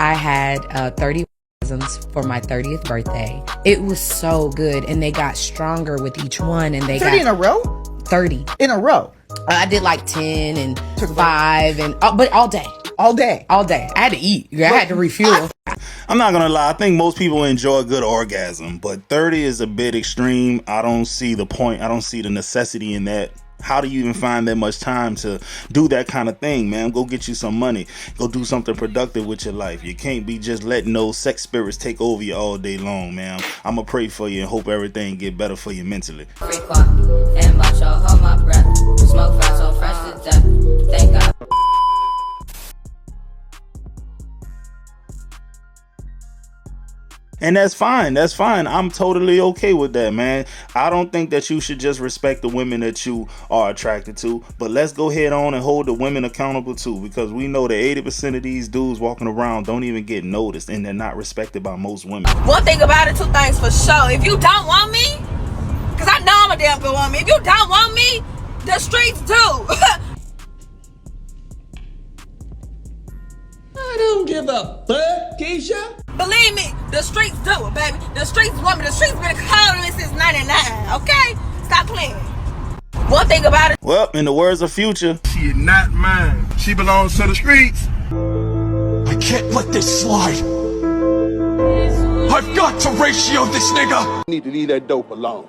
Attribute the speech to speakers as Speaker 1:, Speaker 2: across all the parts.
Speaker 1: I had 30 orgasms for my 30th birthday. It was so good, and they got stronger with each one. And they
Speaker 2: 30
Speaker 1: got
Speaker 2: in a row?
Speaker 1: 30
Speaker 2: in a row.
Speaker 1: I did like 10 and 5, and but all day.
Speaker 2: All day.
Speaker 1: I had to eat. I had to refuel.
Speaker 3: I'm not gonna lie, I think most people enjoy a good orgasm, but 30 is a bit extreme. I don't see the point. I don't see the necessity in that. How do you even find that much time to do that kind of thing, man? Go get you some money. Go do something productive with your life. You can't be just letting those sex spirits take over you all day long, man. I'm gonna pray for you and hope everything get better for you mentally.
Speaker 4: And watch y'all hold my breath. Smoke fast so fresh to death. Thank God.
Speaker 3: And that's fine. That's fine. I'm totally okay with that, man. I don't think that you should just respect the women that you are attracted to, but let's go head on and hold the women accountable too, because we know that 80% of these dudes walking around don't even get noticed, and they're not respected by most women.
Speaker 5: One thing about it, two things for sure. If you don't want me, because I know I'm a damn good woman. If you don't want me, the streets do.
Speaker 6: I don't give a fuck, Keisha.
Speaker 5: Believe me, the streets do it, baby. The streets want me. The streets been calling me since 99, okay? Stop playing. One thing about it.
Speaker 3: Well, in the words of Future,
Speaker 7: she is not mine. She belongs to the streets.
Speaker 6: I can't let this slide. I've got to ratio this nigga.
Speaker 7: You need to leave that dope alone.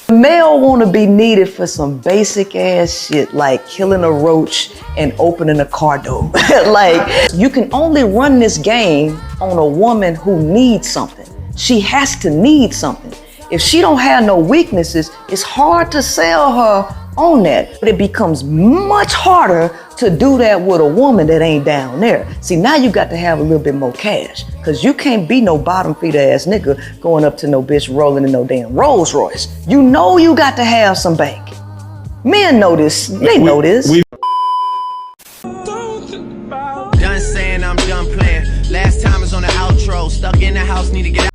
Speaker 8: The male want to be needed for some basic ass shit like killing a roach and opening a car door. Like, you can only run this game on a woman who needs something. She has to need something. If she don't have no weaknesses, it's hard to sell her on that. But it becomes much harder to do that with a woman that ain't down there. See, now you got to have a little bit more cash, because you can't be no bottom feeder ass nigga going up to no bitch rolling in no damn Rolls Royce. You know you got to have some bank. Men know this. They know this.
Speaker 9: Done saying I'm done playing. Last time is on the outro. Stuck in the house, need to get out.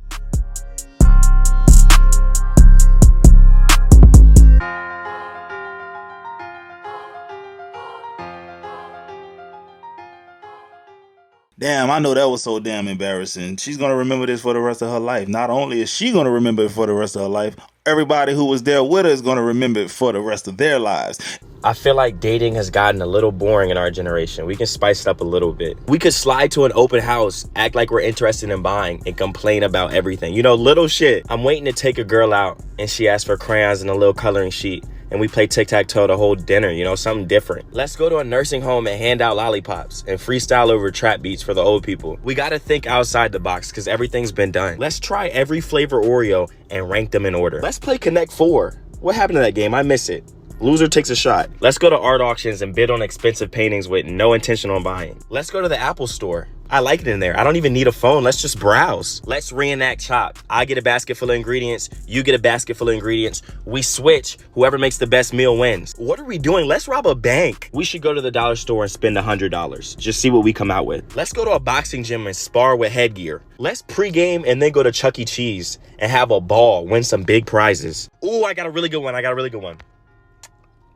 Speaker 3: damn, I know that was so damn embarrassing. She's going to remember this for the rest of her life. Not only is she going to remember it for the rest of her life, everybody who was there with her is going to remember it for the rest of their lives.
Speaker 10: I feel like dating has gotten a little boring in our generation. We can spice it up a little bit. We could slide to an open house, act like we're interested in buying, and complain about everything. You know, little shit. I'm waiting to take a girl out, and she asks for crayons and a little coloring sheet, and we play tic-tac-toe the whole dinner, you know, something different. Let's go to a nursing home and hand out lollipops and freestyle over trap beats for the old people. We gotta think outside the box, because everything's been done. Let's try every flavor Oreo and rank them in order. Let's play Connect 4. What happened to that game? I miss it. Loser takes a shot. Let's go to art auctions and bid on expensive paintings with no intention on buying. Let's go to the Apple store. I like it in there. I don't even need a phone. Let's just browse. Let's reenact Chopped. I get a basket full of ingredients. You get a basket full of ingredients. We switch. Whoever makes the best meal wins. What are we doing? Let's rob a bank. We should go to the dollar store and spend $100. Just see what we come out with. Let's go to a boxing gym and spar with headgear. Let's pregame and then go to Chuck E. Cheese and have a ball, win some big prizes. Ooh, I got a really good one.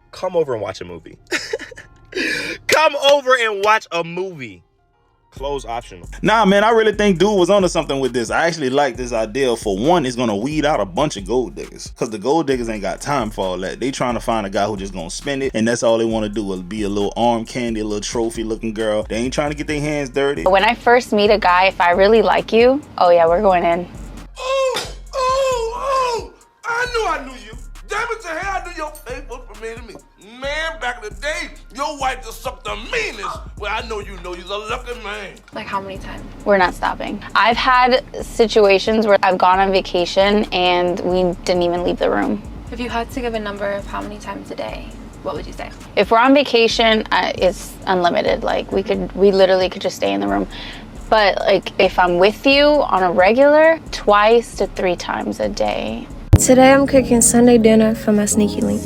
Speaker 10: Come over and watch a movie. Come over and watch a movie. Close optional.
Speaker 3: Nah, man, I really think dude was onto something with this. I actually like this idea. For one, it's gonna weed out a bunch of gold diggers, because the gold diggers ain't got time for all that. They trying to find a guy who just gonna spend it, and that's all they want to do, will be a little arm candy, a little trophy looking girl. They ain't trying to get their hands dirty.
Speaker 11: When I first meet a guy, if I really like you, oh yeah, we're going in.
Speaker 7: Oh, I knew you. Damn it to hell, I knew your face was familiar to me. Man, back in the day, your wife just sucked the meanest. Well, I know you're a lucky man.
Speaker 11: Like how many times? We're not stopping. I've had situations where I've gone on vacation and we didn't even leave the room.
Speaker 12: If you had to give a number of how many times a day, what would you say?
Speaker 11: If we're on vacation, it's unlimited. Like we literally could just stay in the room. But like if I'm with you on a regular, 2 to 3 times a day.
Speaker 12: Today I'm cooking Sunday dinner for my sneaky link.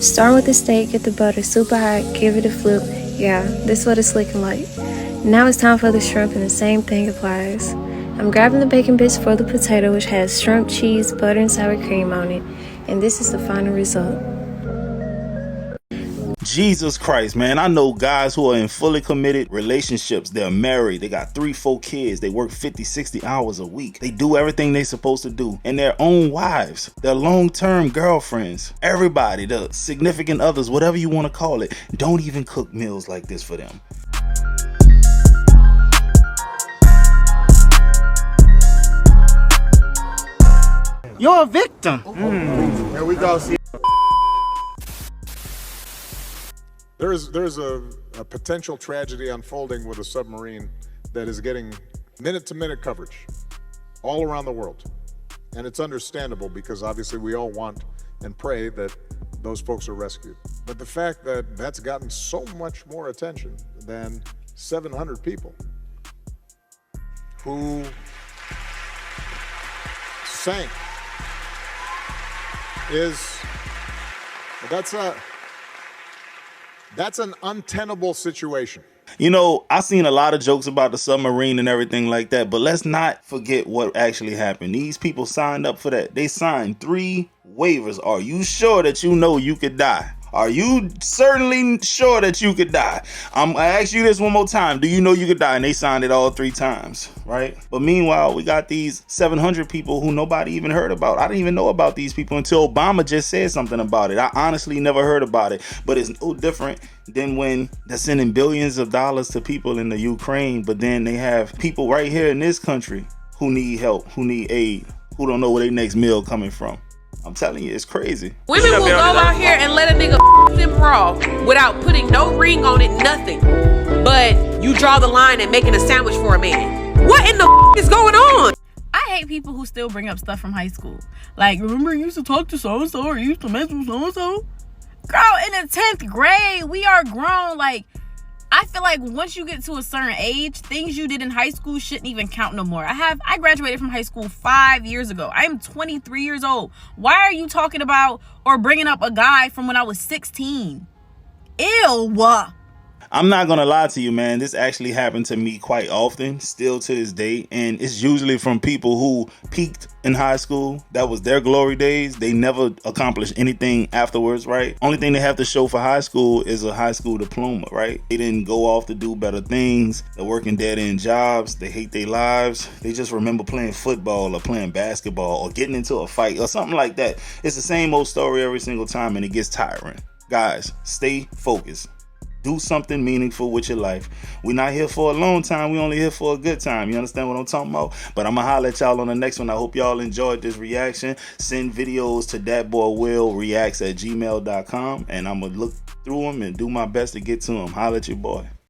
Speaker 12: Start with the steak, get the butter super hot, give it a flip. Yeah, this is what it's looking like. Now it's time for the shrimp, and the same thing applies. I'm grabbing the bacon bits for the potato, which has shrimp, cheese, butter, and sour cream on it. And this is the final result.
Speaker 3: Jesus Christ, man. I know guys who are in fully committed relationships. They're married. They got 3-4 kids. They work 50-60 hours a week. They do everything they're supposed to do. And their own wives, their long-term girlfriends, everybody, the significant others, whatever you want to call it, don't even cook meals like this for them.
Speaker 2: You're a victim.
Speaker 13: Here we go. See. There's a potential tragedy unfolding with a submarine that is getting minute-to-minute coverage all around the world. And it's understandable because obviously we all want and pray that those folks are rescued. But the fact that that's gotten so much more attention than 700 people who sank that's an untenable situation.
Speaker 3: You know, I seen a lot of jokes about the submarine and everything like that, but let's not forget what actually happened. These people signed up for that. They signed 3 waivers. Are you sure that you know you could die? Are you certainly sure that you could die? I ask you this one more time. Do you know you could die? And they signed it all 3 times, right? But meanwhile, we got these 700 people who nobody even heard about. I didn't even know about these people until Obama just said something about it. I honestly never heard about it, but it's no different than when they're sending billions of dollars to people in the Ukraine, but then they have people right here in this country who need help, who need aid, who don't know where their next meal coming from. I'm telling you, it's crazy.
Speaker 14: Women will go out here and let a nigga them raw without putting no ring on it, nothing. But you draw the line at making a sandwich for a man. What in the is going on?
Speaker 5: I hate people who still bring up stuff from high school. Like, remember you used to talk to so-and-so or you used to mess with so-and-so? Girl, in the 10th grade, we are grown. Like, I feel like once you get to a certain age, things you did in high school shouldn't even count no more. I graduated from high school 5 years ago. I am 23 years old. Why are you talking about or bringing up a guy from when I was 16? Ew.
Speaker 3: I'm not gonna lie to you, man. This actually happened to me quite often, still to this day. And it's usually from people who peaked in high school. That was their glory days. They never accomplished anything afterwards, right? Only thing they have to show for high school is a high school diploma, right? They didn't go off to do better things. They're working dead-end jobs. They hate their lives. They just remember playing football or playing basketball or getting into a fight or something like that. It's the same old story every single time, and it gets tiring. Guys, stay focused. Do something meaningful with your life. We're not here for a long time. We only here for a good time. You understand what I'm talking about? But I'm going to holler at y'all on the next one. I hope y'all enjoyed this reaction. Send videos to thatboywillreacts@gmail.com. And I'm going to look through them and do my best to get to them. Holler at your boy.